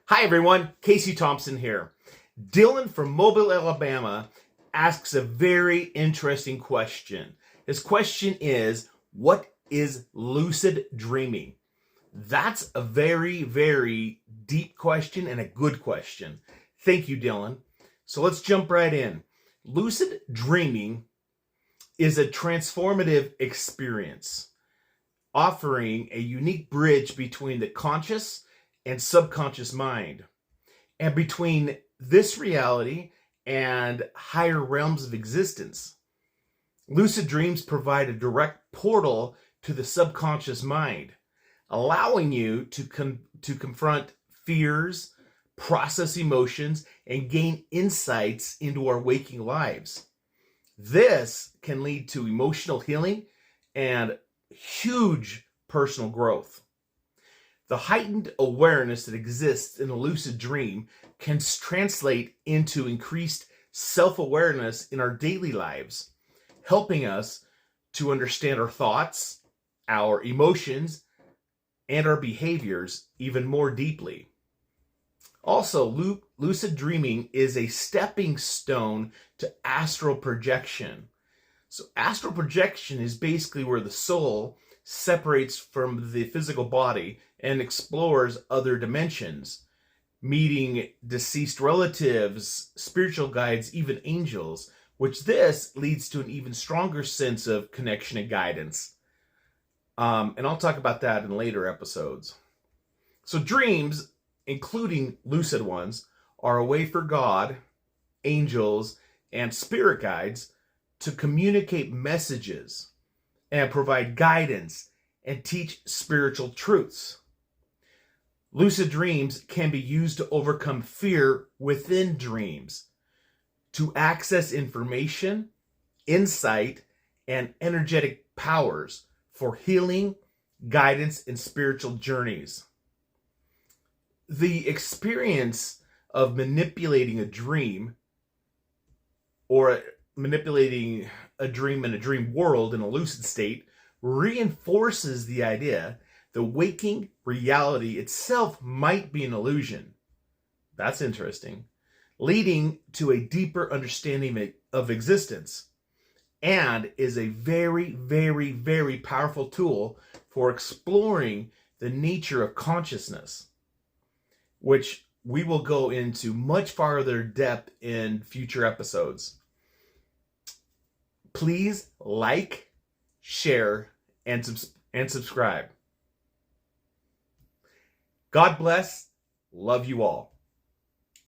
Hi everyone, Kasey Thompson here. Dylan from Mobile, Alabama asks a very interesting question. His question is, what is lucid dreaming? That's a very, very deep question and a good question. Thank you, Dylan. So let's jump right in. Lucid dreaming is a transformative experience, offering a unique bridge between the conscious and subconscious mind, and between this reality and higher realms of existence. Lucid dreams provide a direct portal to the subconscious mind, allowing you to confront fears, process emotions, and gain insights into our waking lives. This can lead to emotional healing and huge personal growth. The heightened awareness that exists in a lucid dream can translate into increased self-awareness in our daily lives, helping us to understand our thoughts, our emotions, and our behaviors even more deeply. Also, lucid dreaming is a stepping stone to astral projection. So astral projection is basically where the soul separates from the physical body and explores other dimensions, meeting deceased relatives, spiritual guides, even angels, which this leads to an even stronger sense of connection and guidance. And I'll talk about that in later episodes. So dreams, including lucid ones, are a way for God, angels, and spirit guides to communicate messages and provide guidance and teach spiritual truths. Lucid dreams can be used to overcome fear within dreams, to access information, insight, and energetic powers for healing, guidance, and spiritual journeys. The experience of manipulating a dream or manipulating a dream in a dream world in a lucid state reinforces the idea that waking reality itself might be an illusion. That's interesting. Leading to a deeper understanding of existence, and is a very, very, very powerful tool for exploring the nature of consciousness, which we will go into much farther depth in future episodes. Please like, share, and subscribe. God bless. Love you all.